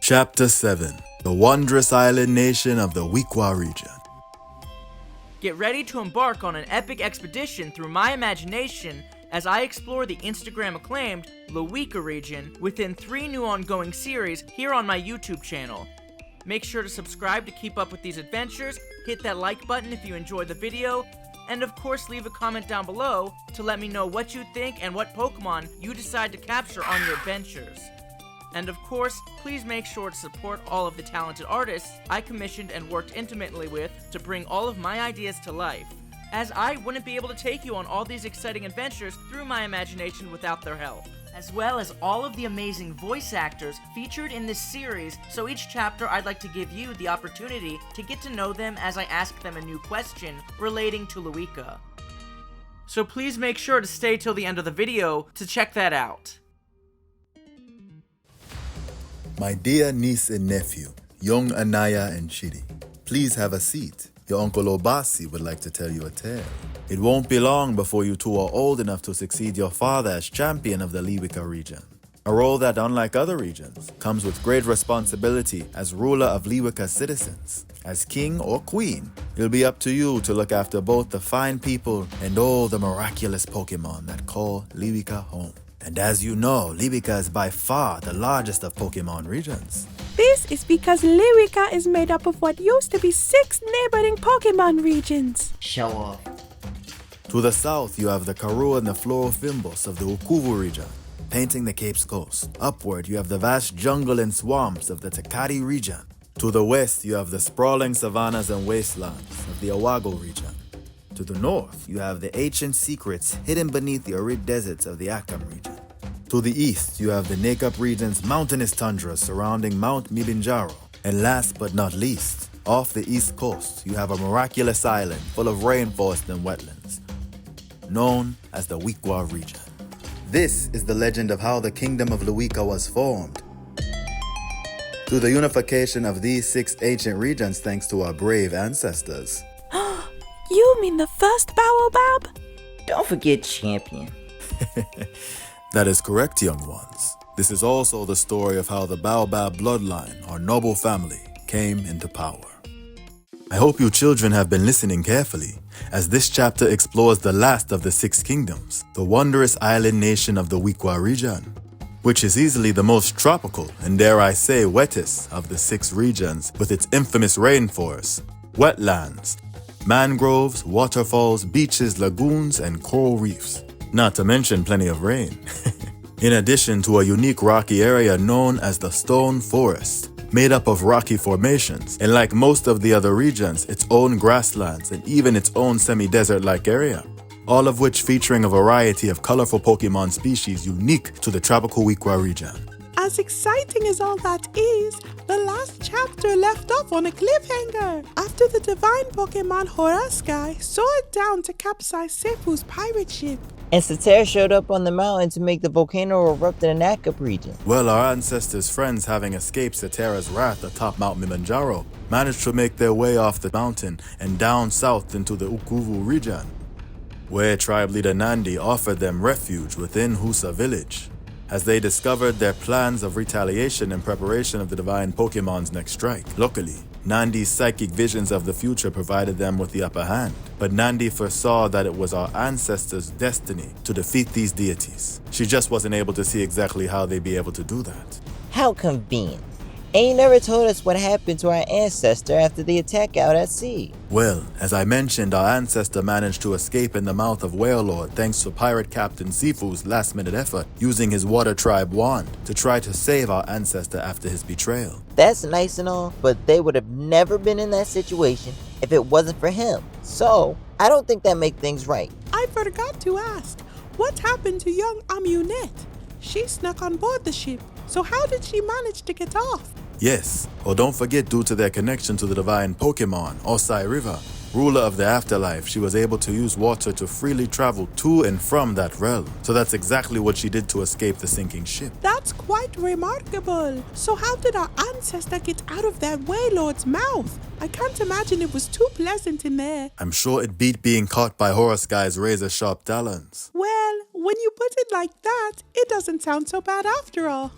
Chapter 7. The wondrous island nation of the Wikwa Region. Get ready to embark on an epic expedition through my imagination as I explore the Instagram-acclaimed Leweka Region within 3 new ongoing series here on my YouTube channel. Make sure to subscribe to keep up with these adventures, hit that like button if you enjoyed the video, and of course leave a comment down below to let me know what you think and what Pokemon you decide to capture on your adventures. And of course, please make sure to support all of the talented artists I commissioned and worked intimately with to bring all of my ideas to life, as I wouldn't be able to take you on all these exciting adventures through my imagination without their help. As well as all of the amazing voice actors featured in this series, so each chapter I'd like to give you the opportunity to get to know them as I ask them a new question relating to Leweka. So please make sure to stay till the end of the video to check that out. My dear niece and nephew, young Anaya and Chidi, please have a seat. Your Uncle Obasi would like to tell you a tale. It won't be long before you two are old enough to succeed your father as champion of the Leweka region. A role that, unlike other regions, comes with great responsibility as ruler of Leweka's citizens. As king or queen, it'll be up to you to look after both the fine people and all the miraculous Pokemon that call Leweka home. And as you know, Leweka is by far the largest of Pokemon regions. This is because Leweka is made up of what used to be 6 neighboring Pokemon regions. Show off. To the south, you have the Karoo and the Florofimboss of the Wikwa Region, painting the Cape's coast. Upward, you have the vast jungle and swamps of the Takati region. To the west, you have the sprawling savannas and wastelands of the Awago region. To the north, you have the ancient secrets hidden beneath the arid deserts of the Akam region. To the east, you have the Nakeup region's mountainous tundra surrounding Mount Milinjaro. And last but not least, off the east coast, you have a miraculous island full of rainforests and wetlands, known as the Wikwa Region. This is the legend of how the kingdom of Leweka was formed. To the unification of these 6 ancient regions thanks to our brave ancestors. You mean the first Baobab? Don't forget champion. That is correct, young ones. This is also the story of how the Baobab Bloodline, our noble family, came into power. I hope you children have been listening carefully, as this chapter explores the last of the 6 kingdoms, the wondrous island nation of the Wikwa Region, which is easily the most tropical and, dare I say, wettest of the 6 regions, with its infamous rainforests, wetlands, mangroves, waterfalls, beaches, lagoons, and coral reefs. Not to mention plenty of rain. In addition to a unique rocky area known as the Stone Forest, made up of rocky formations, and like most of the other regions, its own grasslands and even its own semi-desert-like area, all of which featuring a variety of colorful Pokemon species unique to the tropical Wikwa region. As exciting as all that is, the last chapter left off on a cliffhanger. After the Divine Pokémon Horaskai soared down to capsize Sefu's pirate ship. Ancestor showed up on the mountain to make the volcano erupt in the Nakeup region. Well, our ancestors' friends, having escaped Cetera's wrath atop Mount Milinjaro, managed to make their way off the mountain and down south into the Ukuvu region, where tribe leader Nandi offered them refuge within Husa village, as they discovered their plans of retaliation in preparation of the Divine Pokemon's next strike. Luckily, Nandi's psychic visions of the future provided them with the upper hand, but Nandi foresaw that it was our ancestors' destiny to defeat these deities. She just wasn't able to see exactly how they'd be able to do that. How convenient. And you never told us what happened to our ancestor after the attack out at sea. Well, as I mentioned, our ancestor managed to escape in the mouth of Whale Lord thanks to Pirate Captain Sifu's last-minute effort using his Water Tribe wand to try to save our ancestor after his betrayal. That's nice and all, but they would have never been in that situation if it wasn't for him. So, I don't think that makes things right. I forgot to ask, what happened to young Amunette? She snuck on board the ship, so how did she manage to get off? Yes, or don't forget, due to their connection to the Divine Pokémon, Osai River, ruler of the afterlife, she was able to use water to freely travel to and from that realm. So that's exactly what she did to escape the sinking ship. That's quite remarkable. So how did our ancestor get out of that Waylord's mouth? I can't imagine it was too pleasant in there. I'm sure it beat being caught by Horasguy's razor-sharp talons. Well, when you put it like that, it doesn't sound so bad after all.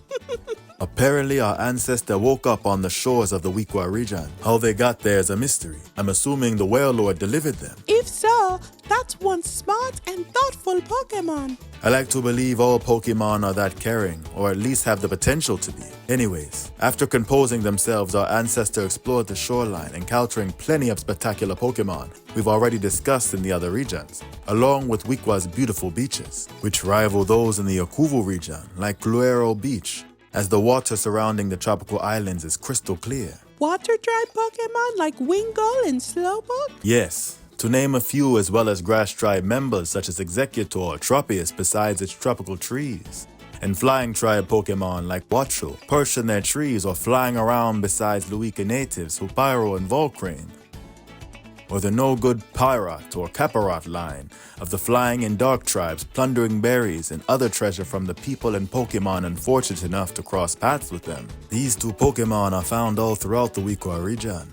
Apparently, our ancestor woke up on the shores of the Wikwa region. How they got there is a mystery. I'm assuming the whale lord delivered them. If so, that's one smart and thoughtful Pokemon. I like to believe all Pokemon are that caring, or at least have the potential to be. Anyways, after composing themselves, our ancestor explored the shoreline, encountering plenty of spectacular Pokemon we've already discussed in the other regions, along with Wikwa's beautiful beaches, which rival those in the Wikwa region, like Cluero Beach, as the water surrounding the tropical islands is crystal clear. Water-tribe Pokemon like Wingull and Slowpoke? Yes, to name a few, as well as grass tribe members such as Executor or Tropius besides its tropical trees. And flying tribe Pokemon like Watcho, perched in their trees or flying around besides Leweka natives Hupyro and Volcrane. Or the no-good Pyrat or Caparot line of the flying and dark tribes plundering berries and other treasure from the people and Pokemon unfortunate enough to cross paths with them. These two Pokemon are found all throughout the Wikwa region.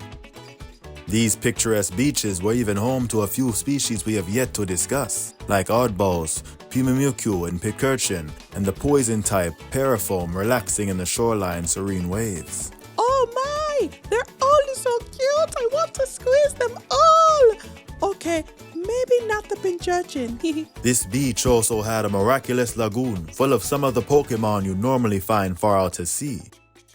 These picturesque beaches were even home to a few species we have yet to discuss, like oddballs, Pumimukyu and Picurchin, and the poison-type Parafoam relaxing in the shoreline serene waves. Oh my! They're all so cute! I want to squeeze them all! Okay, maybe not the Pincurchin. This beach also had a miraculous lagoon full of some of the Pokemon you normally find far out at sea,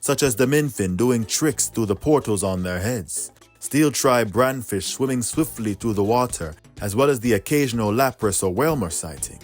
such as the Minfin doing tricks through the portals on their heads, Steel Tribe brandfish swimming swiftly through the water, as well as the occasional Lapras or Whalmer sighting.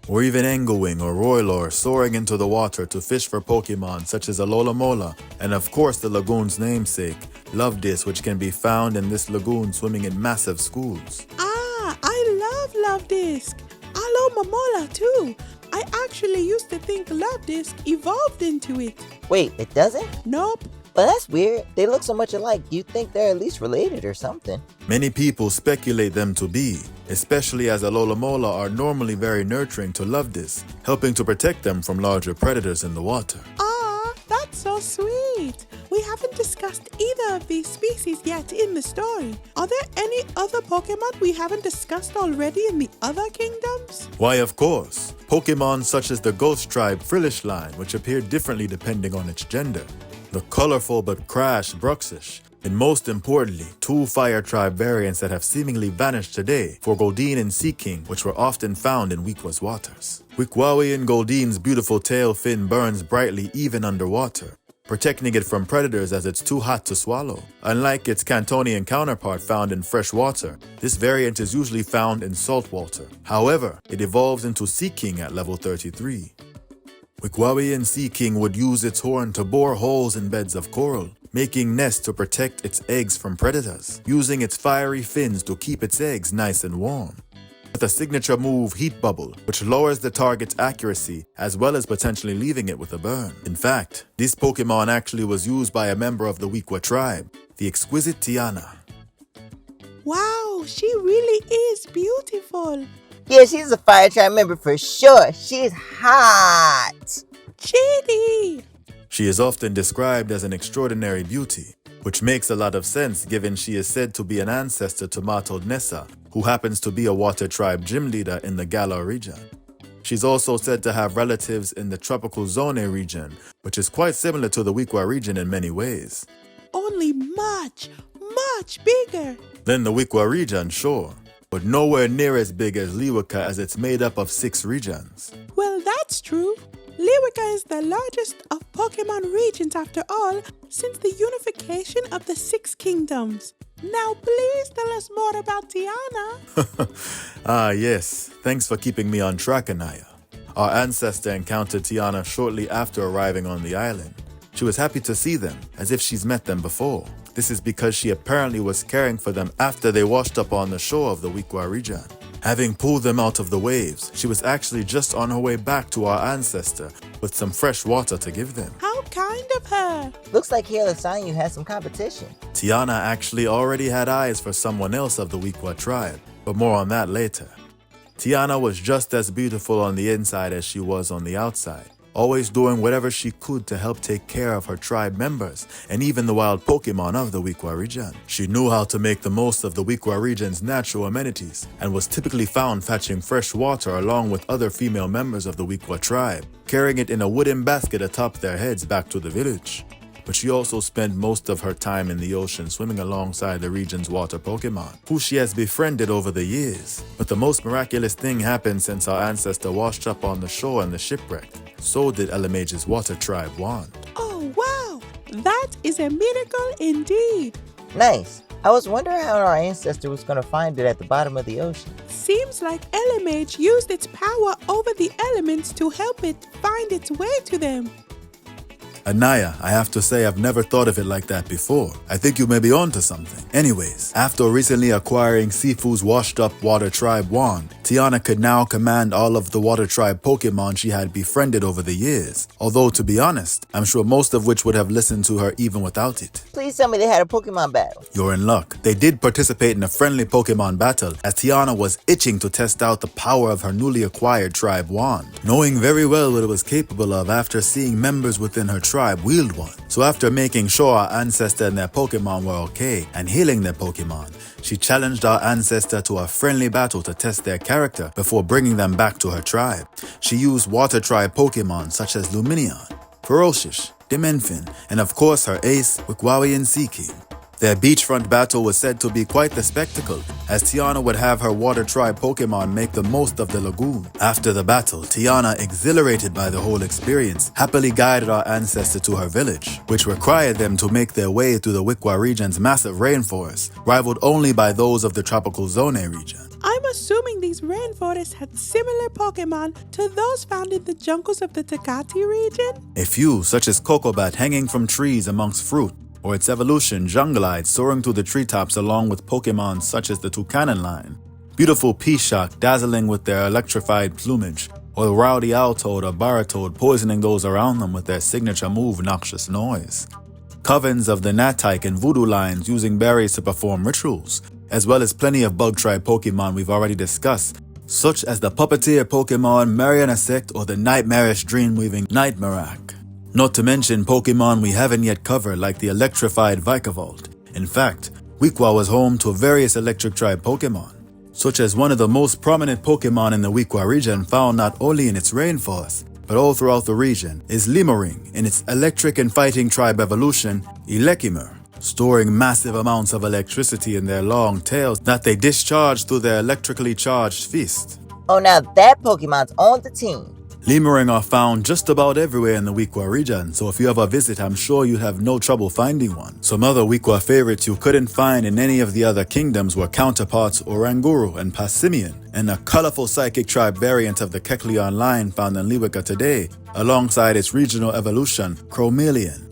Or even Engowing or Roylor soaring into the water to fish for Pokemon such as Alola, and of course the lagoon's namesake, Lovedis, which can be found in this lagoon swimming in massive schools. Ah, I love Luvdisc. Alomomola too. I actually used to think Luvdisc evolved into it. Wait, it doesn't? Nope. Well, that's weird. They look so much alike. You'd think they're at least related or something. Many people speculate them to be, especially as Alola are normally very nurturing to Lovedis, helping to protect them from larger predators in the water. Ah, that's so sweet. We haven't discussed either of these species yet in the story. Are there any other Pokemon we haven't discussed already in the other kingdoms? Why, of course. Pokemon such as the Ghost Tribe Frillish line, which appear differently depending on its gender, the colorful but crash Bruxish, and most importantly, two Fire Tribe variants that have seemingly vanished today for Goldeen and Seaking, which were often found in Wikwa's waters. Wikwawi and Goldeen's beautiful tail fin burns brightly even underwater, protecting it from predators as it's too hot to swallow. Unlike its Cantonian counterpart found in fresh water, this variant is usually found in salt water. However, it evolves into Seaking at level 33. Wikwawi and Seaking would use its horn to bore holes in beds of coral, making nests to protect its eggs from predators, using its fiery fins to keep its eggs nice and warm. With a signature move, Heat Bubble, which lowers the target's accuracy as well as potentially leaving it with a burn. In fact, this Pokemon actually was used by a member of the Wikwa tribe, the exquisite Tiana. Wow, she really is beautiful. Yeah, she's a Fire Tribe member for sure. She's hot. Chitty! She is often described as an extraordinary beauty, which makes a lot of sense given she is said to be an ancestor to Matod Nessa, who happens to be a water tribe gym leader in the Galar region. She's also said to have relatives in the tropical Zone region, which is quite similar to the Wikwa region in many ways. Only much bigger. Then the Wikwa region, sure, but nowhere near as big as Leweka as it's made up of 6 regions. Well, that's true. Leweka is the largest of Pokemon regions after all, since the unification of the 6 kingdoms. Now please tell us more about Tiana. Ah yes, thanks for keeping me on track, Anaya. Our ancestor encountered Tiana shortly after arriving on the island. She was happy to see them, as if she's met them before. This is because she apparently was caring for them after they washed up on the shore of the Wikwa region. Having pulled them out of the waves, she was actually just on her way back to our ancestor with some fresh water to give them. How kind of her. Looks like Hail and Sanyu has some competition. Tiana actually already had eyes for someone else of the Wikwa tribe, but more on that later. Tiana was just as beautiful on the inside as she was on the outside, always doing whatever she could to help take care of her tribe members and even the wild Pokémon of the Wikwa region. She knew how to make the most of the Wikwa region's natural amenities and was typically found fetching fresh water along with other female members of the Wikwa tribe, carrying it in a wooden basket atop their heads back to the village. But she also spent most of her time in the ocean swimming alongside the region's water Pokémon, who she has befriended over the years. But the most miraculous thing happened since our ancestor washed up on the shore and the shipwreck. So did Elemage's water tribe wand. Oh wow! That is a miracle indeed! Nice. I was wondering how our ancestor was going to find it at the bottom of the ocean. Seems like Elemage used its power over the elements to help it find its way to them. Anaya, I have to say I've never thought of it like that before. I think you may be onto something. Anyways, after recently acquiring Sifu's washed-up water tribe wand, Tiana could now command all of the water tribe Pokémon she had befriended over the years. Although, to be honest, I'm sure most of which would have listened to her even without it. Please tell me they had a Pokemon battle. You're in luck. They did participate in a friendly Pokémon battle, as Tiana was itching to test out the power of her newly acquired tribe wand, knowing very well what it was capable of after seeing members within her tribe wield one. So after making sure our ancestor and their Pokémon were okay and healing their Pokémon, she challenged our ancestor to a friendly battle to test their character before bringing them back to her tribe. She used water tribe Pokémon such as Lumineon, Ferocious, Dimenfin, and of course her ace, Wikwa Seeking. Their beachfront battle was said to be quite the spectacle, as Tiana would have her water tribe Pokémon make the most of the lagoon. After the battle, Tiana, exhilarated by the whole experience, happily guided our ancestor to her village, which required them to make their way through the Wikwa region's massive rainforests, rivaled only by those of the tropical zone region. I'm assuming these rainforests had similar Pokémon to those found in the jungles of the Takati region? A few, such as Cocobat hanging from trees amongst fruit, or its evolution, Jungleite soaring through the treetops along with Pokémon such as the Canon line, beautiful Pishock dazzling with their electrified plumage, or the rowdy Owltoad or Baratoad poisoning those around them with their signature move, Noxious Noise. Covens of the Natike and Voodoo lines using berries to perform rituals, as well as plenty of bug tribe Pokémon we've already discussed, such as the puppeteer Pokémon Marianasect or the nightmarish dream-weaving Nightmarak. Not to mention Pokémon we haven't yet covered like the electrified Vikavolt. In fact, Wikwa was home to various electric tribe Pokémon, such as one of the most prominent Pokémon in the Wikwa region found not only in its rainforest, but all throughout the region, is Limouring in its electric and fighting tribe evolution, Elekimer, storing massive amounts of electricity in their long tails that they discharge through their electrically charged fist. Oh, now that Pokemon's on the team. Lemurring are found just about everywhere in the Wikwa region, so if you ever visit, I'm sure you'd have no trouble finding one. Some other Wikwa favorites you couldn't find in any of the other kingdoms were counterparts Oranguru and Passimian, and a colorful psychic tribe variant of the Kecleon line found in Leweka today, alongside its regional evolution, Chromeleon.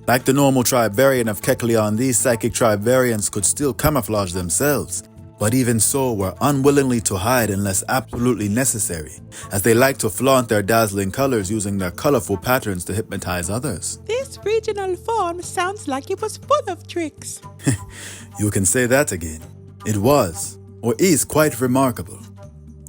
Like the normal tribe variant of Kecleon, these psychic tribe variants could still camouflage themselves, but even so were unwillingly to hide unless absolutely necessary, as they like to flaunt their dazzling colors using their colorful patterns to hypnotize others. This regional form sounds like it was full of tricks. You can say that again. It was, or is, quite remarkable.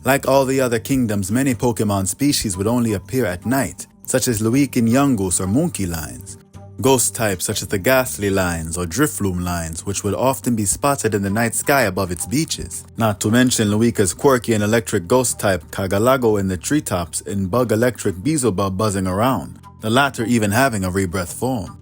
Like all the other kingdoms, many Pokemon species would only appear at night, such as Leweka Yungoos or Monkey lines. Ghost types such as the Ghastly lines or Drifloon lines, which would often be spotted in the night sky above its beaches. Not to mention Leweka's quirky and electric ghost type Kagalago in the treetops and Bug Electric Beelzebub buzzing around, the latter even having a rebirth form.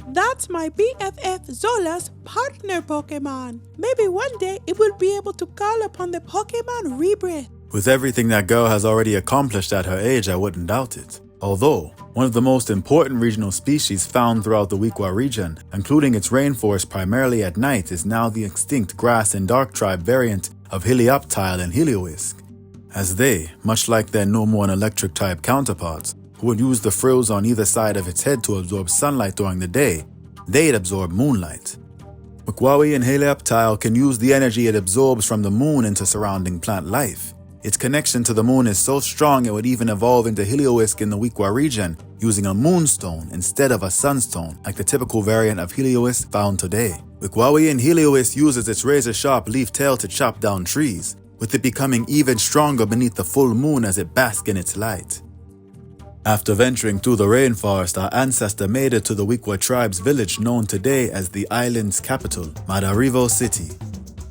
That's my BFF Zola's partner Pokemon. Maybe one day it will be able to call upon the Pokemon Rebirth. With everything that girl has already accomplished at her age, I wouldn't doubt it. Although, one of the most important regional species found throughout the Wikwa region, including its rainforest primarily at night, is now the extinct grass and dark tribe variant of Helioptile and Helioisk, as they, much like their normal and electric type counterparts, who would use the frills on either side of its head to absorb sunlight during the day, they'd absorb moonlight. Wikwa and Helioptile can use the energy it absorbs from the moon into surrounding plant life. Its connection to the moon is so strong it would even evolve into Helioisk in the Wikwa region, using a moonstone instead of a sunstone, like the typical variant of Helioisk found today. Wikwa and Helioisk uses its razor-sharp leaf tail to chop down trees, with it becoming even stronger beneath the full moon as it basks in its light. After venturing through the rainforest, our ancestor made it to the Wikwa tribe's village known today as the island's capital, Madarivo City.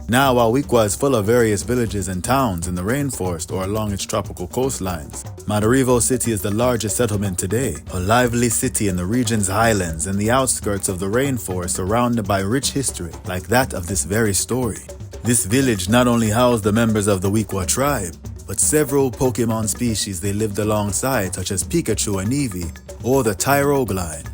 Now, while Wikwa is full of various villages and towns in the rainforest or along its tropical coastlines, Madarivo City is the largest settlement today, a lively city in the region's highlands and the outskirts of the rainforest surrounded by rich history like that of this very story. This village not only housed the members of the Wikwa tribe, but several Pokémon species they lived alongside such as Pikachu and Eevee or the Tyroglide.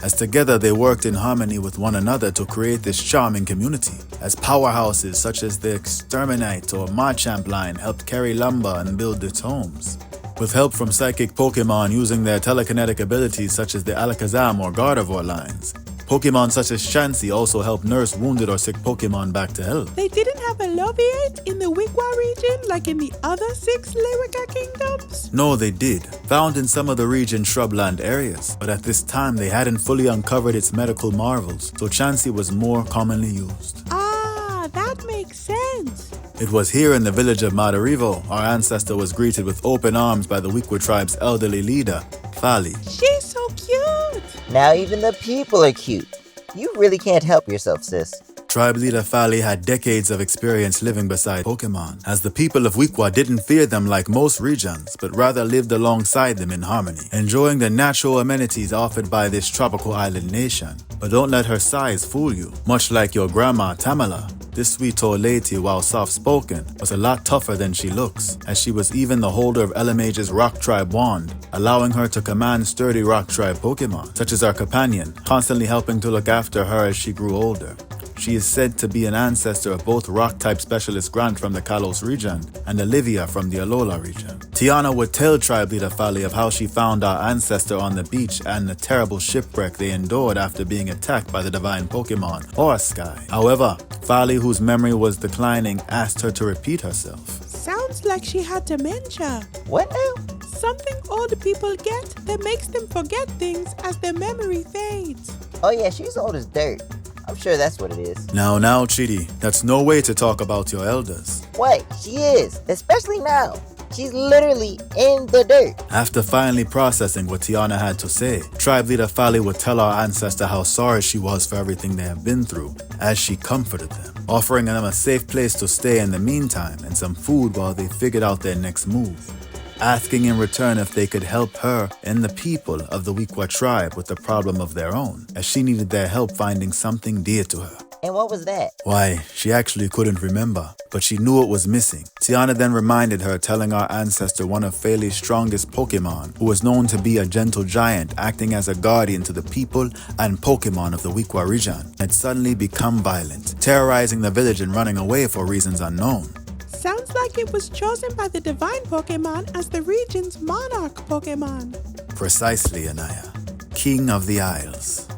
As together they worked in harmony with one another to create this charming community, as powerhouses such as the Exterminate or Machamp line helped carry lumber and build its homes. With help from psychic Pokémon using their telekinetic abilities such as the Alakazam or Gardevoir lines, Pokémon such as Chansey also help nurse wounded or sick Pokémon back to health. They didn't have a Loviate in the Wikwa region like in the other 6 Leweka kingdoms? No, they did, found in some of the region's shrubland areas, but at this time they hadn't fully uncovered its medical marvels, so Chansey was more commonly used. Ah, that makes sense. It was here in the village of Madarivo our ancestor was greeted with open arms by the Wikwa tribe's elderly leader, Fali. She's so cute. Now even the people are cute. You really can't help yourself, sis. Tribe leader Fali had decades of experience living beside Pokémon, as the people of Wikwa didn't fear them like most regions, but rather lived alongside them in harmony, enjoying the natural amenities offered by this tropical island nation. But don't let her size fool you. Much like your grandma Tamala, this sweet old lady, while soft-spoken, was a lot tougher than she looks, as she was even the holder of Elemage's Rock Tribe wand, allowing her to command sturdy Rock Tribe Pokémon, such as our companion, constantly helping to look after her as she grew older. She is said to be an ancestor of both Rock-type specialist Grant from the Kalos region and Olivia from the Alola region. Tiana would tell tribe leader Fali of how she found our ancestor on the beach and the terrible shipwreck they endured after being attacked by the Divine Pokémon, or Sky. However, Fali, whose memory was declining, asked her to repeat herself. Sounds like she had dementia. What now? Something old people get that makes them forget things as their memory fades. Oh yeah, she's old as dirt. I'm sure that's what it is. Now, Chidi, that's no way to talk about your elders. What? She is, especially now. She's literally in the dirt. After finally processing what Tiana had to say, tribe leader Fali would tell our ancestor how sorry she was for everything they have been through, as she comforted them, offering them a safe place to stay in the meantime and some food while they figured out their next move, asking in return if they could help her and the people of the Wikwa tribe with a problem of their own, as she needed their help finding something dear to her. And what was that? Why, she actually couldn't remember, but she knew it was missing. Tiana then reminded her, telling our ancestor one of Feli's strongest Pokémon, who was known to be a gentle giant acting as a guardian to the people and Pokémon of the Wikwa region, had suddenly become violent, terrorizing the village and running away for reasons unknown. Sounds like it was chosen by the Divine Pokémon as the region's monarch Pokémon. Precisely, Anaya. King of the Isles.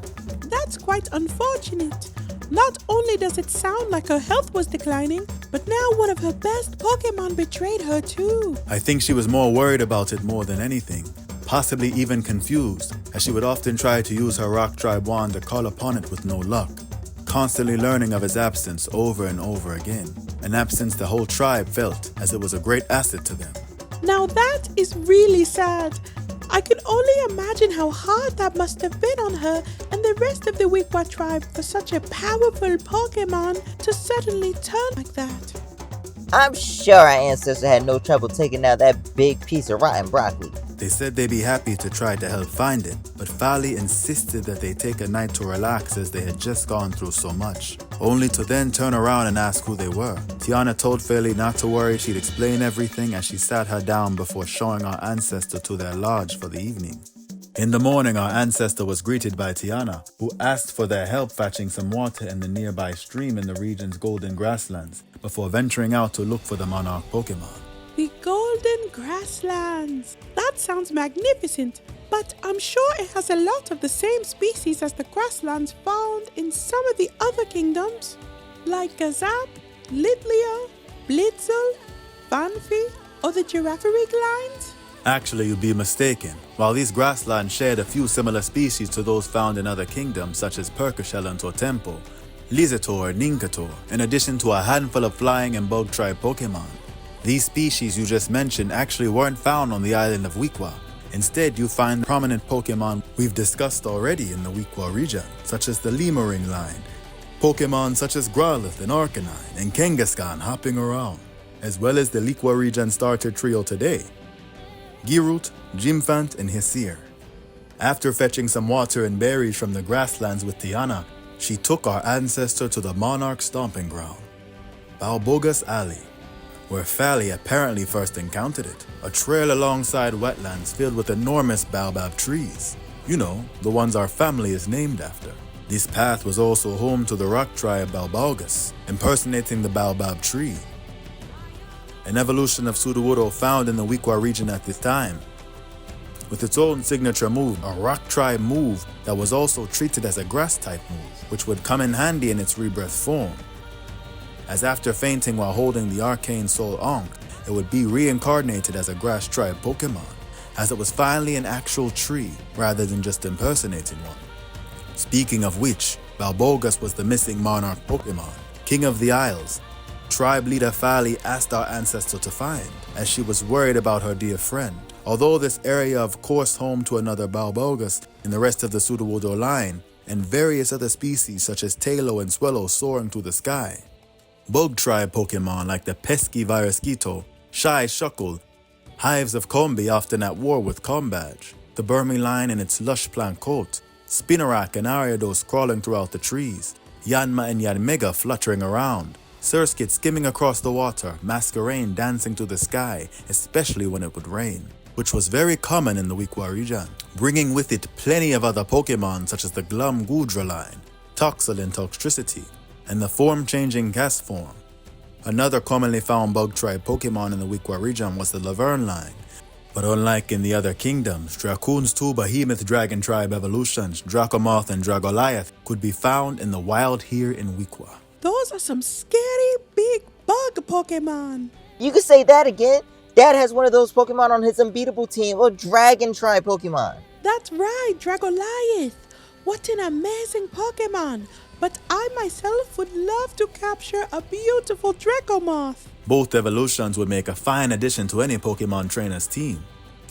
That's quite unfortunate. Not only does it sound like her health was declining, but now one of her best Pokémon betrayed her too. I think she was more worried about it more than anything, possibly even confused, as she would often try to use her Rock Tribe wand to call upon it with no luck, constantly learning of its absence over and over again, an absence the whole tribe felt as it was a great asset to them. Now that is really sad. I can only imagine how hard that must have been on her and the rest of the Wikwa tribe for such a powerful Pokémon to suddenly turn like that. I'm sure our ancestor had no trouble taking out that big piece of rotten broccoli. They said they'd be happy to try to help find it, but Fali insisted that they take a night to relax as they had just gone through so much, only to then turn around and ask who they were. Tiana told Fali not to worry, she'd explain everything as she sat her down before showing our ancestor to their lodge for the evening. In the morning, our ancestor was greeted by Tiana, who asked for their help fetching some water in the nearby stream in the region's golden grasslands, before venturing out to look for the monarch Pokémon. The golden grasslands. That sounds magnificent, but I'm sure it has a lot of the same species as the grasslands found in some of the other kingdoms, like Gazap, Lidlia, Blitzel, Banfi, or the Giraffaric lines. Actually, you'd be mistaken. While these grasslands shared a few similar species to those found in other kingdoms such as Perkushel and Tortempo, Lizator and Ninkator, in addition to a handful of flying and bug tribe Pokémon, these species you just mentioned actually weren't found on the island of Wikwa. Instead, you find prominent Pokémon we've discussed already in the Wikwa region, such as the Lemering line, Pokémon such as Growlithe and Arcanine and Kangaskhan hopping around, as well as the Wikwa region starter trio today, Gearoot, Jimfant, and Hesir. After fetching some water and berries from the grasslands with Tiana, she took our ancestor to the monarch stomping ground, Baobab Alley, where Fally apparently first encountered it, a trail alongside wetlands filled with enormous baobab trees. You know, the ones our family is named after. This path was also home to the rock tribe Balbalgus, impersonating the baobab tree, an evolution of Sudowoodo found in the Wikwa region at this time, with its own signature move, a rock tribe move that was also treated as a grass type move, which would come in handy in its rebirth form, as after fainting while holding the arcane soul Ankh, it would be reincarnated as a grass tribe Pokémon, as it was finally an actual tree rather than just impersonating one. Speaking of which, Balbogus was the missing monarch Pokémon, King of the Isles. Tribe leader Fally asked our ancestor to find, as she was worried about her dear friend. Although this area of course home to another Balbogus and the rest of the Sudowoodo line, and various other species such as Tailo and Swellow soaring through the sky. Bug tribe Pokémon like the pesky Virusquito, Shy Shuckle, hives of Combi often at war with Combadge, the Burmy line and its lush plant coat, Spinarak and Ariados crawling throughout the trees, Yanma and Yanmega fluttering around, Surskit skimming across the water, Masquerain dancing to the sky, especially when it would rain, which was very common in the Wikwa region, bringing with it plenty of other Pokémon such as the Glum Gudra line, Toxel and Toxtricity, and the form-changing Gas form. Another commonly found bug tribe Pokémon in the Wikwa region was the Laverne line, but unlike in the other kingdoms, Dracoon's two behemoth dragon tribe evolutions, Dracomoth and Dragoliath, could be found in the wild here in Wikwa. Those are some scary big bug Pokémon. You could say that again. Dad has one of those Pokemon on his unbeatable team, a dragon tribe Pokemon. That's right, Dragoliath. What an amazing Pokemon. But I myself would love to capture a beautiful Dracomoth. Both evolutions would make a fine addition to any Pokemon trainer's team.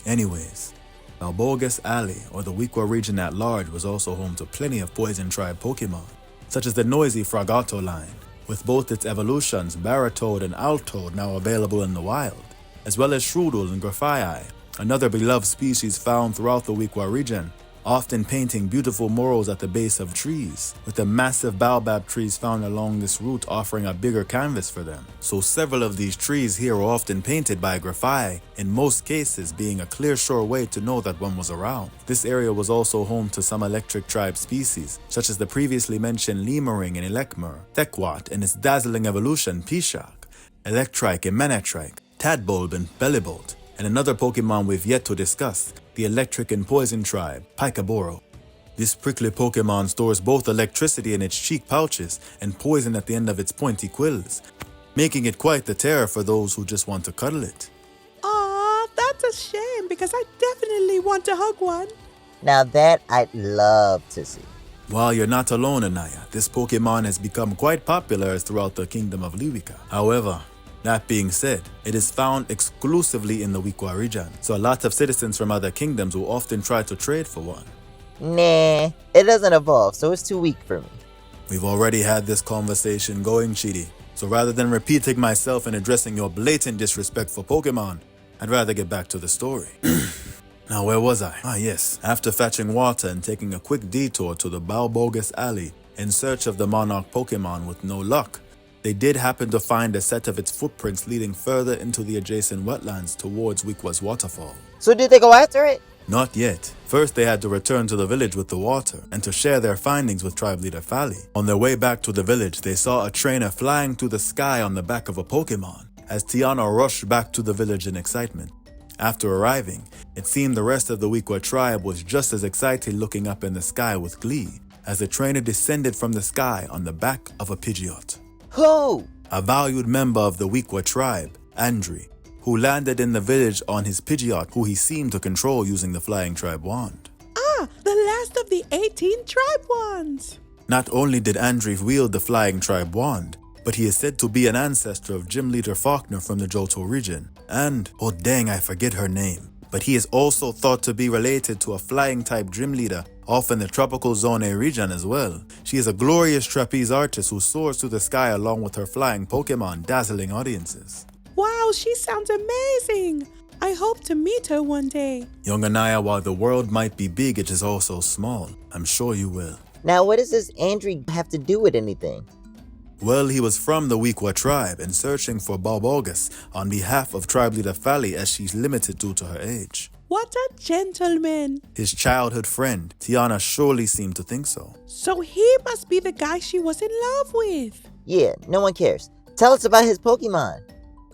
Anyways, Balbogus Alley, or the Wikwa region at large, was also home to plenty of poison tribe Pokemon, such as the noisy Fragato line, with both its evolutions, Baratoad and Altoad, now available in the wild, as well as Shroodle and Grafaiai, another beloved species found throughout the Wikwa region, often painting beautiful murals at the base of trees, with the massive baobab trees found along this route offering a bigger canvas for them. So several of these trees here are often painted by Grafaiai, in most cases being a clear sure way to know that one was around. This area was also home to some electric tribe species, such as the previously mentioned Lemering and Elecmer, Thekwat and its dazzling evolution Pishak, Electrike and Manatrike, Tadbulb and Bellibolt, and another Pokemon we've yet to discuss, the electric and poison tribe, Pykaboro. This prickly Pokemon stores both electricity in its cheek pouches and poison at the end of its pointy quills, making it quite the terror for those who just want to cuddle it. Aw, that's a shame because I definitely want to hug one. Now that I'd love to see. While you're not alone, Anaya, this Pokemon has become quite popular throughout the kingdom of Leweka. However, that being said, it is found exclusively in the Wikwa region, so a lot of citizens from other kingdoms will often try to trade for one. Nah, it doesn't evolve, so it's too weak for me. We've already had this conversation going, Chidi, so rather than repeating myself and addressing your blatant disrespect for Pokemon, I'd rather get back to the story. Now, where was I? Ah, yes. After fetching water and taking a quick detour to the Balbogus Alley in search of the monarch Pokemon with no luck, they did happen to find a set of its footprints leading further into the adjacent wetlands towards Wikwa's waterfall. So did they go after it? Not yet. First, they had to return to the village with the water and to share their findings with tribe leader Fally. On their way back to the village, they saw a trainer flying through the sky on the back of a Pokemon, as Tiana rushed back to the village in excitement. After arriving, it seemed the rest of the Wikwa tribe was just as excited looking up in the sky with glee, as the trainer descended from the sky on the back of a Pidgeot. Who? A valued member of the Wikwa tribe, Andri, who landed in the village on his Pidgeot, who he seemed to control using the flying tribe wand. Ah, the last of the 18 tribe wands. Not only did Andri wield the flying tribe wand, but he is said to be an ancestor of Gym Leader Faulkner from the Johto region, and, oh dang I forget her name, but he is also thought to be related to a flying-type gym leader off in the tropical zone A region as well. She is a glorious trapeze artist who soars through the sky along with her flying Pokémon, dazzling audiences. Wow, she sounds amazing! I hope to meet her one day. Young Anaya, while the world might be big, it is also small. I'm sure you will. Now, what does this Andre have to do with anything? Well, he was from the Wikwa tribe and searching for Balbogus on behalf of tribe leader Fally as she's limited due to her age. What a gentleman! His childhood friend, Tiana, surely seemed to think so. So he must be the guy she was in love with. Yeah, no one cares. Tell us about his Pokemon.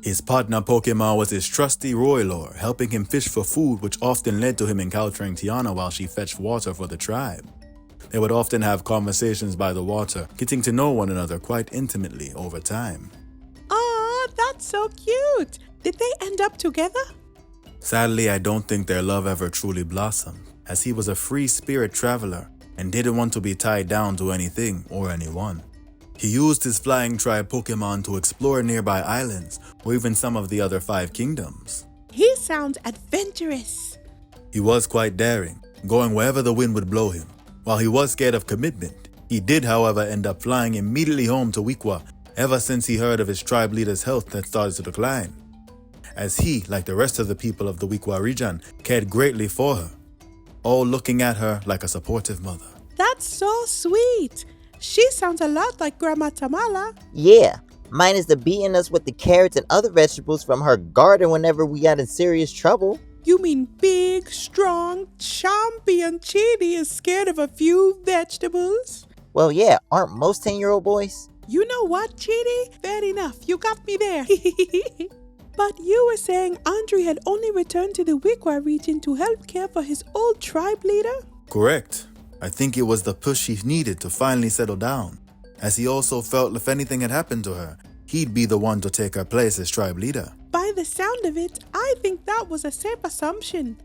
His partner Pokemon was his trusty Roylor, helping him fish for food, which often led to him encountering Tiana while she fetched water for the tribe. They would often have conversations by the water, getting to know one another quite intimately over time. Aw, that's so cute! Did they end up together? Sadly, I don't think their love ever truly blossomed, as he was a free spirit traveler and didn't want to be tied down to anything or anyone. He used his flying tribe Pokemon to explore nearby islands or even some of the other 5 kingdoms. He sounds adventurous. He was quite daring, going wherever the wind would blow him. While he was scared of commitment, he did, however, end up flying immediately home to Wikwa ever since he heard of his tribe leader's health that started to decline, as he, like the rest of the people of the Wikwa region, cared greatly for her, all looking at her like a supportive mother. That's so sweet. She sounds a lot like Grandma Tamala. Yeah, minus the beating us with the carrots and other vegetables from her garden whenever we got in serious trouble. You mean big, strong, champion Chidi is scared of a few vegetables? Well, yeah, aren't most 10-year-old boys? You know what, Chidi? Fair enough, you got me there. But you were saying Andre had only returned to the Wikwa region to help care for his old tribe leader? Correct. I think it was the push he needed to finally settle down, as he also felt if anything had happened to her, he'd be the one to take her place as tribe leader. By the sound of it, I think that was a safe assumption.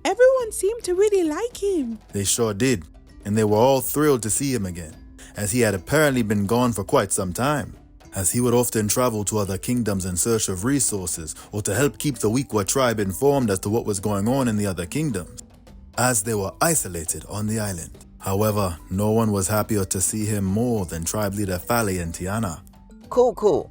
Everyone seemed to really like him. They sure did, and they were all thrilled to see him again, as he had apparently been gone for quite some time, as he would often travel to other kingdoms in search of resources or to help keep the Wikwa tribe informed as to what was going on in the other kingdoms, as they were isolated on the island. However, no one was happier to see him more than tribe leader Fally and Tiana. Cool.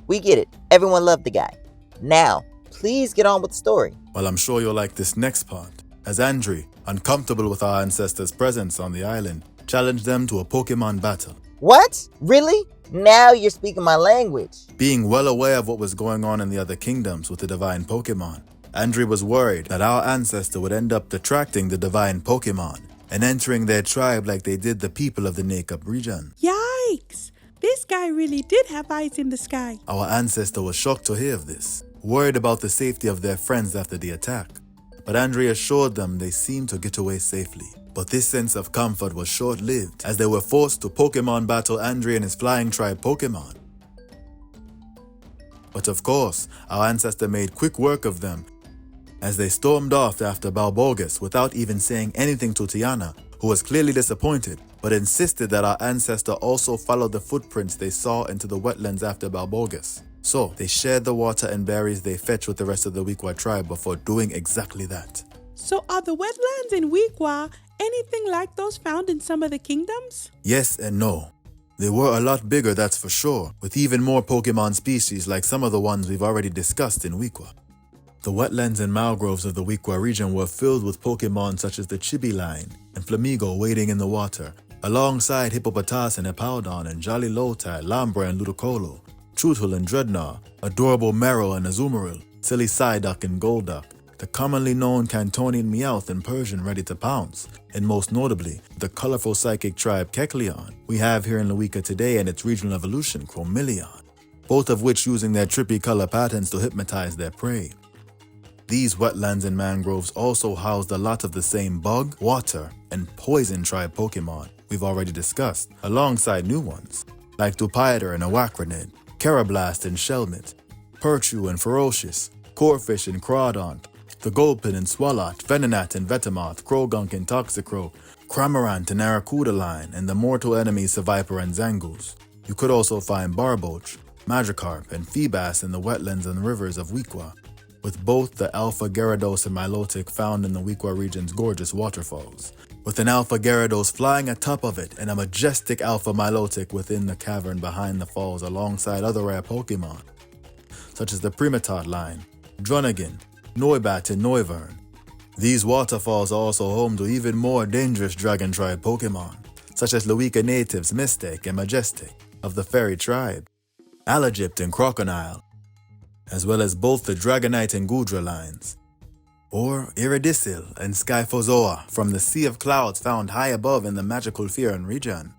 We get it. Everyone loved the guy. Now, please get on with the story. Well, I'm sure you'll like this next part, as Andre, uncomfortable with our ancestors' presence on the island, challenged them to a Pokemon battle. What? Really? Now you're speaking my language. Being well aware of what was going on in the other kingdoms with the Divine Pokémon, Andre was worried that our ancestor would end up attracting the Divine Pokémon and entering their tribe like they did the people of the Wikwa Region. Yikes! This guy really did have eyes in the sky. Our ancestor was shocked to hear of this, worried about the safety of their friends after the attack. But Andre assured them they seemed to get away safely. But this sense of comfort was short-lived, as they were forced to Pokemon battle Andre and his flying tribe Pokemon. But of course, our ancestor made quick work of them, as they stormed off after Balbogus without even saying anything to Tiana, who was clearly disappointed, but insisted that our ancestor also followed the footprints they saw into the wetlands after Balbogus. So, they shared the water and berries they fetched with the rest of the Wikwa tribe before doing exactly that. So are the wetlands in Wikwa anything like those found in some of the kingdoms? Yes and no. They were a lot bigger, that's for sure, with even more Pokemon species like some of the ones we've already discussed in Wikwa. The wetlands and mangroves of the Wikwa region were filled with Pokemon such as the Chibi-line and Flamigo wading in the water, alongside Hippopotas and Hippowdon and Jolly Lotad, Lambra and Ludicolo, Truthul and Dreadnought, adorable Meryl and Azumarill, silly Psyduck and Golduck, the commonly known Cantonian Meowth and Persian Ready to Pounce, and most notably, the colorful psychic tribe Kecleon we have here in Leweka today and its regional evolution, Chromeleon, both of which using their trippy color patterns to hypnotize their prey. These wetlands and mangroves also housed a lot of the same bug, water, and poison tribe Pokemon we've already discussed, alongside new ones, like Dupieter and Awakronid, Carablast and Shelmet, Perchu and Ferocious, Corphish and Crawdont, the Gulpin and Swalot, Venonat and Vetamoth, Krogunk and Toxicroak, Cramorant and Aracuda-line, and the mortal enemies Seviper and Zangoose. You could also find Barboach, Magikarp, and Feebas in the wetlands and rivers of Wikwa. with both the Alpha Gyarados and Milotic found in the Wikwa region's gorgeous waterfalls, with an Alpha Gyarados flying atop of it and a majestic Alpha Milotic within the cavern behind the falls alongside other rare Pokémon, such as the Primatot line, Drunagin, Noibat, and Noivern. These waterfalls are also home to even more dangerous Dragon Tribe Pokémon, such as Leweka natives Mystic and Majestic of the Fairy Tribe, Alagypt and Crocodile, as well as both the Dragonite and Gudra lines, or Iridisil and Skyphozoa from the Sea of Clouds found high above in the magical Wikwa region.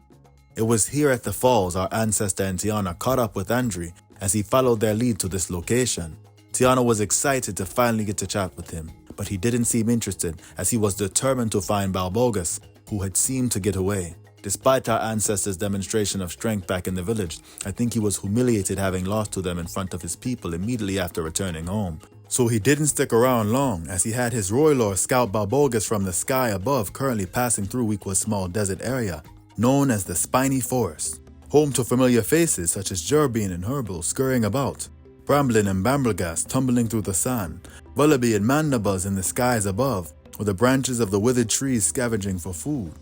It was here at the falls our ancestor and Tiana caught up with Andrew as he followed their lead to this location. Tiana was excited to finally get to chat with him, but he didn't seem interested as he was determined to find Balbogus, who had seemed to get away. Despite our ancestor's demonstration of strength back in the village, I think he was humiliated having lost to them in front of his people immediately after returning home. So he didn't stick around long, as he had his Roylor scout Balbogus from the sky above currently passing through Wikwa's small desert area, known as the Spiny Forest, home to familiar faces such as Jerbean and Herbal scurrying about, Bramblin and Bambleghast tumbling through the sand, Vullaby and Mandibuzz in the skies above, with the branches of the withered trees scavenging for food.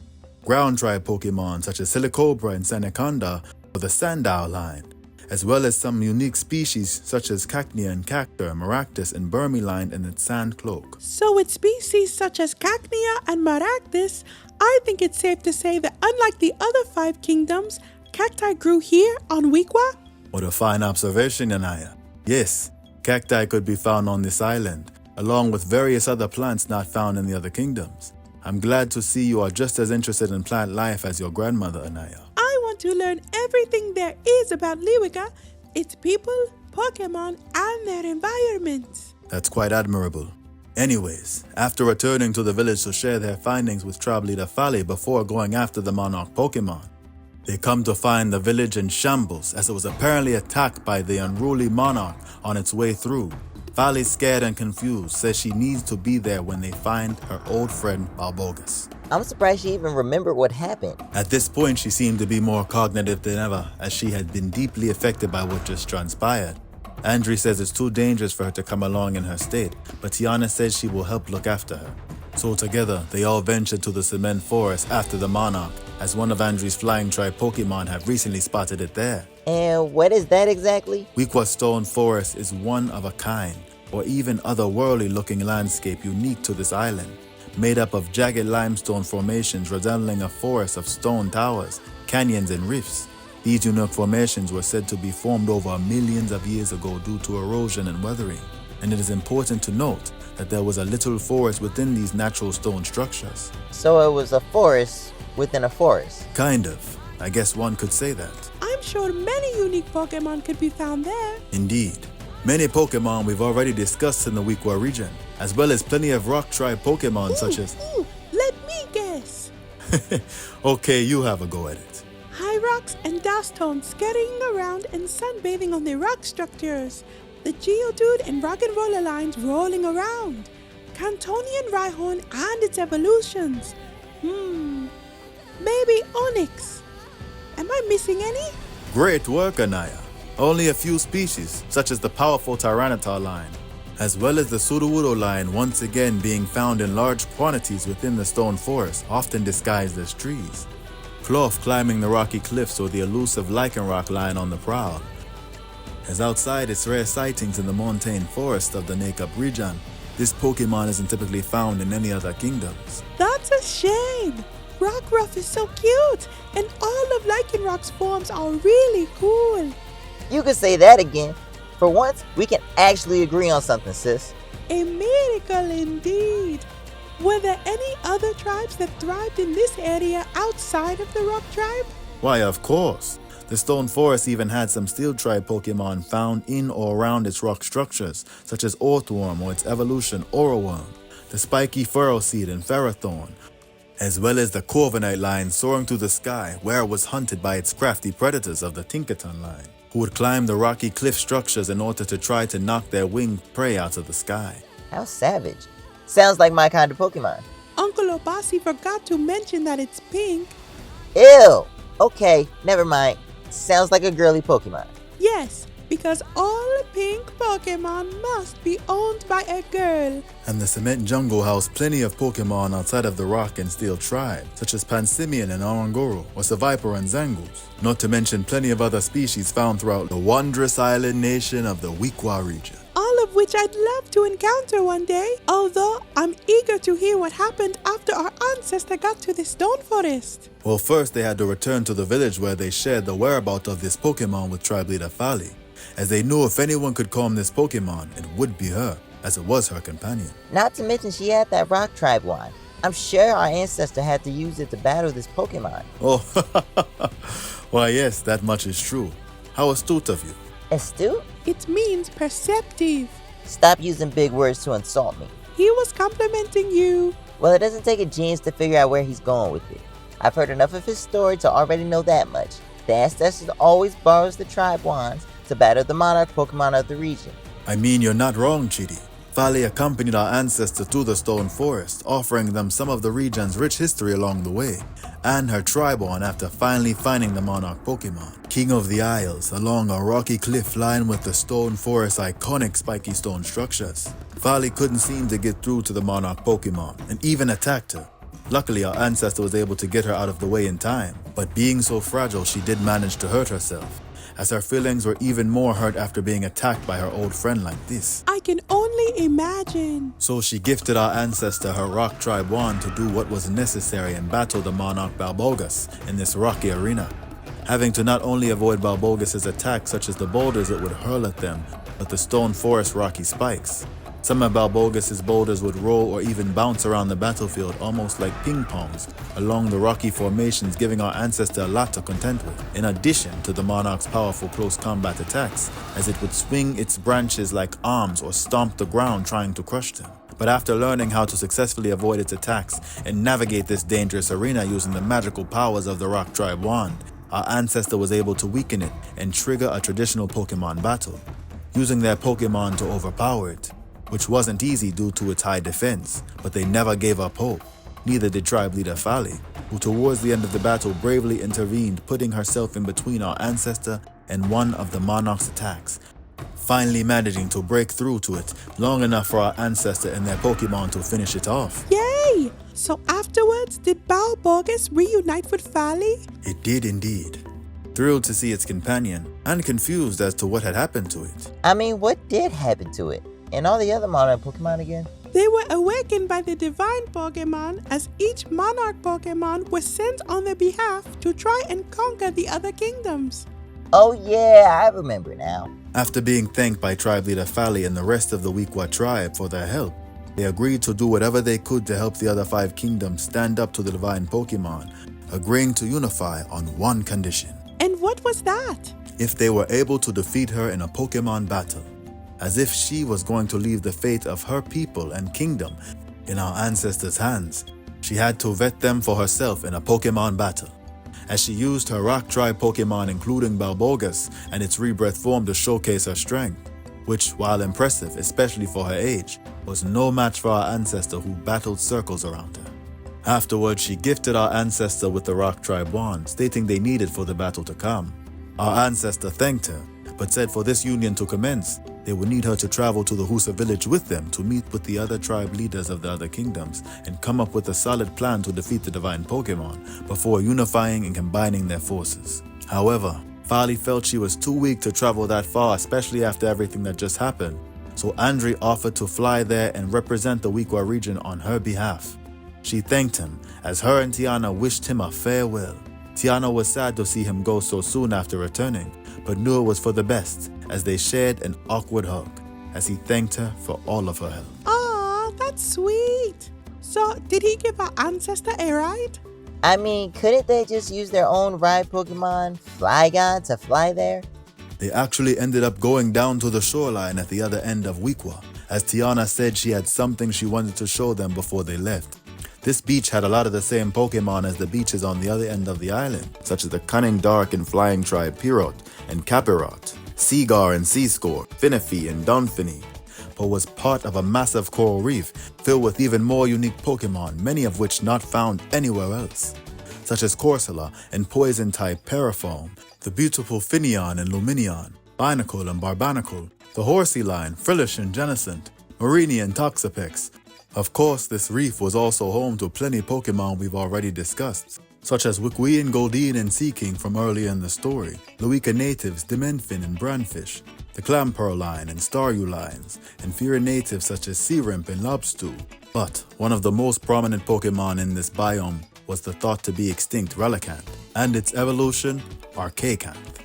Ground tribe Pokémon such as Silicobra and Seneconda of the Sandile line, as well as some unique species such as Cacnea and Cactur, Maractus and Burmy-lined in its sand cloak. So with species such as Cacnea and Maractus, I think it's safe to say that unlike the other 5 kingdoms, cacti grew here on Wikwa? What a fine observation, Anaya. Yes, cacti could be found on this island, along with various other plants not found in the other kingdoms. I'm glad to see you are just as interested in plant life as your grandmother, Anaya. I want to learn everything there is about Leweka, its people, Pokémon, and their environment. That's quite admirable. Anyways, after returning to the village to share their findings with tribe leader Fali before going after the monarch Pokémon, they come to find the village in shambles as it was apparently attacked by the unruly monarch on its way through. Fali, scared and confused, says she needs to be there when they find her old friend Balbogus. I'm surprised she even remembered what happened. At this point, she seemed to be more cognitive than ever, as she had been deeply affected by what just transpired. Andrew says it's too dangerous for her to come along in her state, but Tiana says she will help look after her. So together, they all venture to the cement forest after the monarch, as one of Andrew's flying tribe Pokémon have recently spotted it there. And what is that exactly? Wikwa Stone Forest is one of a kind, or even otherworldly looking landscape unique to this island, made up of jagged limestone formations resembling a forest of stone towers, canyons and rifts. These unique formations were said to be formed over millions of years ago due to erosion and weathering, and it is important to note that there was a little forest within these natural stone structures. So it was a forest within a forest. Kind of. I guess one could say that. I'm sure many unique Pokémon could be found there. Indeed. Many Pokémon we've already discussed in the Wikwa region, as well as plenty of rock tribe Pokémon such as... Let me guess. Okay, you have a go at it. Hyrox and Dusthorn scurrying around and sunbathing on their rock structures. The Geodude and Rock and Roller lines rolling around. Cantonian Rhyhorn and its evolutions. Maybe Onyx. Am I missing any? Great work, Anaya. Only a few species, such as the powerful Tyranitar line, as well as the Sudowoodo line once again being found in large quantities within the stone forest, often disguised as trees. Cloth climbing the rocky cliffs or the elusive Lycanroc line on the prowl. As outside its rare sightings in the montane forest of the Wikwa Region, this Pokémon isn't typically found in any other kingdoms. That's a shame. Rockruff is so cute, and all of Lycanroc's forms are really cool. You could say that again. For once, we can actually agree on something, sis. A miracle indeed. Were there any other tribes that thrived in this area outside of the Rock tribe? Why, of course. The Stone Forest even had some Steel tribe Pokémon found in or around its rock structures, such as Orthworm or its evolution Oroworm, the spiky Furrowseed and Ferrothorn, as well as the Corviknight line soaring through the sky where it was hunted by its crafty predators of the Tinkaton line, who would climb the rocky cliff structures in order to try to knock their winged prey out of the sky. How savage. Sounds like my kind of Pokemon. Uncle Obasi forgot to mention that it's pink. Ew! Okay, never mind. Sounds like a girly Pokemon. Yes, because all pink Pokémon must be owned by a girl. And the cement jungle housed plenty of Pokémon outside of the Rock and Steel tribe, such as Pansimian and Oranguru, or Seviper and Zangoose, not to mention plenty of other species found throughout the wondrous island nation of the Wikwa Region. All of which I'd love to encounter one day, although I'm eager to hear what happened after our ancestor got to the stone forest. Well, first they had to return to the village where they shared the whereabouts of this Pokémon with tribe leader Fali, as they knew if anyone could calm this Pokémon, it would be her, as it was her companion. Not to mention she had that rock tribe wand. I'm sure our ancestor had to use it to battle this Pokemon. Oh, why yes, that much is true. How astute of you. Astute? It means perceptive. Stop using big words to insult me. He was complimenting you. Well, it doesn't take a genius to figure out where he's going with it. I've heard enough of his story to already know that much. The ancestor always borrows the tribe wands to battle the monarch Pokemon of the region. I mean, you're not wrong, Chidi. Fali accompanied our ancestor to the stone forest, offering them some of the region's rich history along the way, and her tribe wand after finally finding the monarch Pokemon. King of the Isles, along a rocky cliff lined with the stone forest's iconic spiky stone structures. Fali couldn't seem to get through to the monarch Pokemon, and even attacked her. Luckily, our ancestor was able to get her out of the way in time, but being so fragile, she did manage to hurt herself, as her feelings were even more hurt after being attacked by her old friend like this. I can only imagine. So she gifted our ancestor her rock tribe wand to do what was necessary and battle the monarch Balbogus in this rocky arena, having to not only avoid Balbogus's attacks such as the boulders it would hurl at them, but the stone forest rocky spikes. Some of Balbogus's boulders would roll or even bounce around the battlefield almost like ping pongs along the rocky formations, giving our ancestor a lot to contend with, in addition to the monarch's powerful close combat attacks, as it would swing its branches like arms or stomp the ground trying to crush them. But after learning how to successfully avoid its attacks and navigate this dangerous arena using the magical powers of the rock tribe wand, our ancestor was able to weaken it and trigger a traditional Pokemon battle, using their Pokemon to overpower it, which wasn't easy due to its high defense, but they never gave up hope. Neither did tribe leader Fali, who towards the end of the battle bravely intervened, putting herself in between our ancestor and one of the monarch's attacks, finally managing to break through to it long enough for our ancestor and their Pokemon to finish it off. Yay! So afterwards, did Balbogus reunite with Fali? It did indeed. Thrilled to see its companion, and confused as to what had happened to it. I mean, what did happen to it? And all the other monarch Pokemon again? They were awakened by the Divine Pokémon, as each monarch Pokémon was sent on their behalf to try and conquer the other kingdoms. Oh yeah, I remember now. After being thanked by tribe leader Fali and the rest of the Wikwa tribe for their help, they agreed to do whatever they could to help the other 5 kingdoms stand up to the Divine Pokémon, agreeing to unify on one condition. And what was that? If they were able to defeat her in a Pokémon battle, as if she was going to leave the fate of her people and kingdom in our ancestors' hands. She had to vet them for herself in a Pokémon battle, as she used her rock tribe Pokémon including Balbogus and its rebirth form to showcase her strength, which, while impressive, especially for her age, was no match for our ancestor who battled circles around her. Afterwards, she gifted our ancestor with the rock tribe wand, stating they needed for the battle to come. Our ancestor thanked her, but said for this union to commence, they would need her to travel to the Husa village with them to meet with the other tribe leaders of the other kingdoms and come up with a solid plan to defeat the Divine Pokémon before unifying and combining their forces. However, Fali felt she was too weak to travel that far, especially after everything that just happened, so Andre offered to fly there and represent the Wikwa region on her behalf. She thanked him, as her and Tiana wished him a farewell. Tiana was sad to see him go so soon after returning, but knew it was for the best, as they shared an awkward hug, as he thanked her for all of her help. Aw, that's sweet. So, did he give our ancestor a ride? I mean, couldn't they just use their own ride Pokemon, Flygon, to fly there? They actually ended up going down to the shoreline at the other end of Wikwa, as Tiana said she had something she wanted to show them before they left. This beach had a lot of the same Pokemon as the beaches on the other end of the island, such as the cunning dark and flying tribe Pirot and Capirot, Seagar and Seascore, Finnefi and Donphinny, but was part of a massive coral reef filled with even more unique Pokemon, many of which not found anywhere else, such as Corsola and poison-type Parafoam, the beautiful Finneon and Luminion, Binacle and Barbanacle, the Horsey line, Frillish and Genescent, Marini and Toxapex. Of course, this reef was also home to plenty Pokemon we've already discussed, such as Wikwa, Goldeen, and Seaking from earlier in the story, Leweka natives Dimenfin and Brandfish, the Clampearl line and Staryu lines, and Fira natives such as Searimp and Lobstew. But one of the most prominent Pokemon in this biome was the thought to be extinct Relicanth, and its evolution, Archaicanth,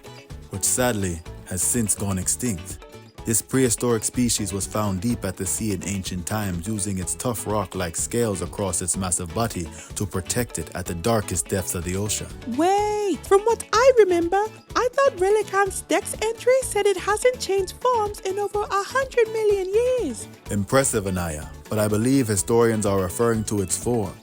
which sadly has since gone extinct. This prehistoric species was found deep at the sea in ancient times, using its tough rock-like scales across its massive body to protect it at the darkest depths of the ocean. Wait, from what I remember, I thought Relicanth's Dex entry said it hasn't changed forms in over 100 million years. Impressive, Anaya, but I believe historians are referring to its form.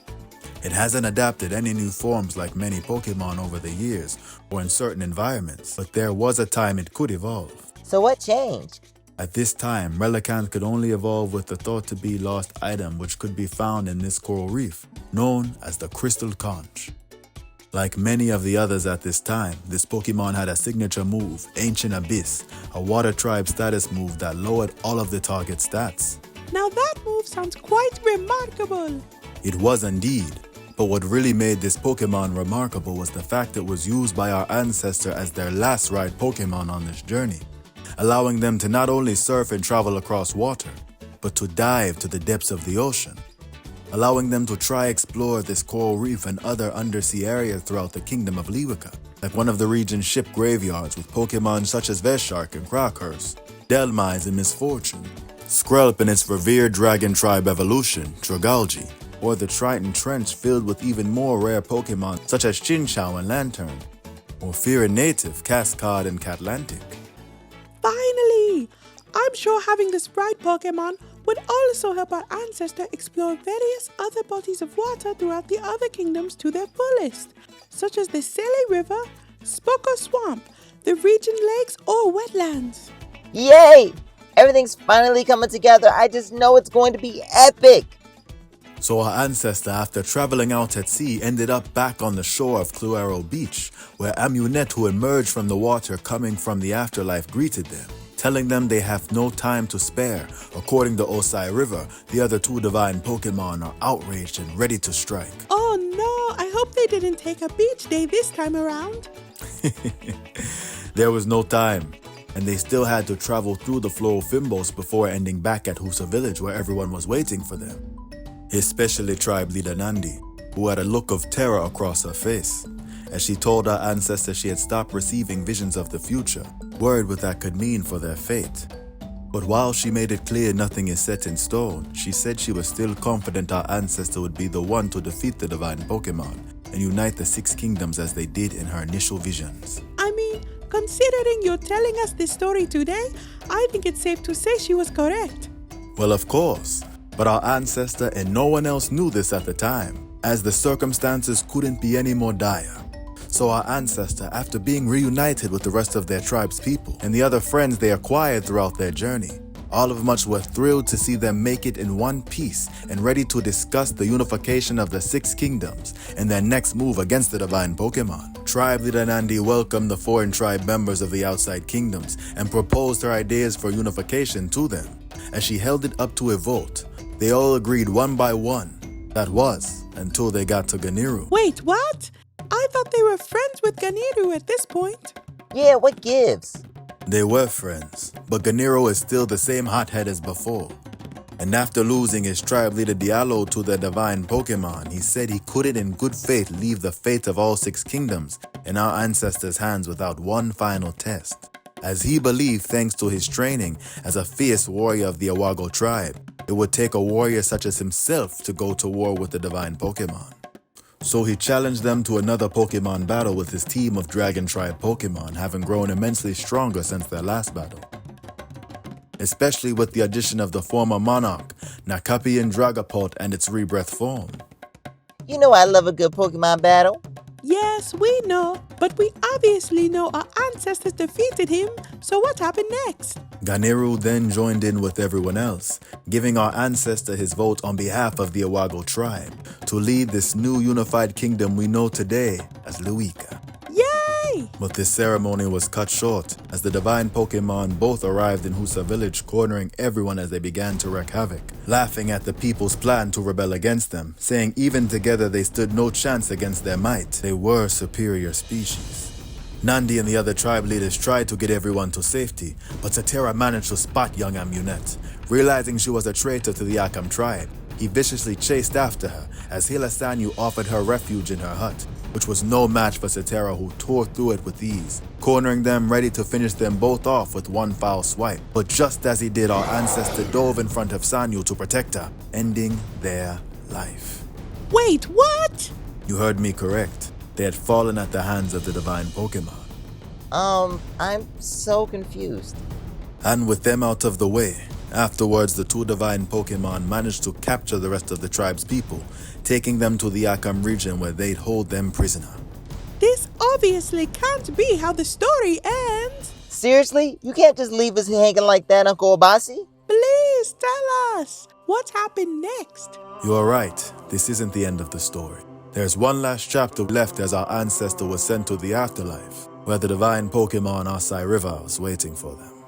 It hasn't adapted any new forms like many Pokemon over the years or in certain environments, but there was a time it could evolve. So what changed? At this time, Relicanth could only evolve with the thought-to-be lost item which could be found in this coral reef, known as the Crystal Conch. Like many of the others at this time, this Pokemon had a signature move, Ancient Abyss, a water tribe status move that lowered all of the target stats. Now that move sounds quite remarkable. It was indeed, but what really made this Pokemon remarkable was the fact it was used by our ancestor as their last ride Pokemon on this journey, allowing them to not only surf and travel across water, but to dive to the depths of the ocean, allowing them to try explore this coral reef and other undersea areas throughout the kingdom of Leweka, like one of the region's ship graveyards with Pokemon such as Veshark and Crockhurst, Delmise and Misfortune, Skrelp and its revered dragon tribe evolution, Dragalge, or the Triton Trench filled with even more rare Pokemon such as Chinchou and Lantern, or Fira native Cascade and Catlantic. Finally! I'm sure having this right Pokemon would also help our ancestor explore various other bodies of water throughout the other kingdoms to their fullest, such as the Silly River, Spoko Swamp, the region lakes, or wetlands. Yay! Everything's finally coming together. I just know it's going to be epic. So our ancestor, after traveling out at sea, ended up back on the shore of Cluero Beach, where Amunet, who emerged from the water coming from the afterlife, greeted them, telling them they have no time to spare. According to Osai River, the other two divine Pokemon are outraged and ready to strike. Oh no, I hope they didn't take a beach day this time around. There was no time, and they still had to travel through the Florifimbos before ending back at Husa Village, where everyone was waiting for them. Especially tribe leader Nandi, who had a look of terror across her face, as she told her ancestor she had stopped receiving visions of the future, worried what that could mean for their fate. But while she made it clear nothing is set in stone, she said she was still confident our ancestor would be the one to defeat the divine Pokemon and unite the 6 kingdoms as they did in her initial visions. I mean, considering you're telling us this story today, I think it's safe to say she was correct. Well, of course. But our ancestor and no one else knew this at the time, as the circumstances couldn't be any more dire. So our ancestor, after being reunited with the rest of their tribe's people and the other friends they acquired throughout their journey, all of much were thrilled to see them make it in one piece and ready to discuss the unification of the 6 kingdoms and their next move against the divine Pokemon. Tribe leader Nandi welcomed the foreign tribe members of the outside kingdoms and proposed her ideas for unification to them. As she held it up to a vote, they all agreed one by one. That was until they got to Ganiru. Wait, what? I thought they were friends with Ganiru at this point. Yeah, what gives? They were friends, but Ganiru is still the same hothead as before. And after losing his tribe leader Diallo to the divine Pokemon, he said he couldn't in good faith leave the fate of all 6 kingdoms in our ancestors' hands without one final test, as he believed, thanks to his training as a fierce warrior of the Awago tribe, it would take a warrior such as himself to go to war with the divine Pokemon. So he challenged them to another Pokemon battle with his team of Dragon Tribe Pokemon, having grown immensely stronger since their last battle. Especially with the addition of the former monarch, Nakapi and Dragapult and its rebirth form. You know I love a good Pokemon battle. Yes, we know, but we obviously know our ancestors defeated him, so what happened next? Ganiru then joined in with everyone else, giving our ancestor his vote on behalf of the Awago tribe to lead this new unified kingdom we know today as Leweka. Yay! But this ceremony was cut short, as the Divine Pokémon both arrived in Husa village, cornering everyone as they began to wreak havoc, laughing at the people's plan to rebel against them, saying even together they stood no chance against their might. They were superior species. Nandi and the other tribe leaders tried to get everyone to safety, but Satera managed to spot young Amunet. Realizing she was a traitor to the Akam tribe, he viciously chased after her as Hilasanyu offered her refuge in her hut, which was no match for Satera, who tore through it with ease, cornering them, ready to finish them both off with one foul swipe. But just as he did, our ancestor dove in front of Sanyu to protect her, ending their life. Wait, what? You heard me correct. They had fallen at the hands of the Divine Pokémon. I'm so confused. And with them out of the way, afterwards the two Divine Pokémon managed to capture the rest of the tribe's people, taking them to the Akam region where they'd hold them prisoner. This obviously can't be how the story ends. Seriously? You can't just leave us hanging like that, Uncle Obasi? Please tell us, what happened next? You are right, this isn't the end of the story. There's one last chapter left as our ancestor was sent to the afterlife, where the Divine Pokémon Asai River was waiting for them.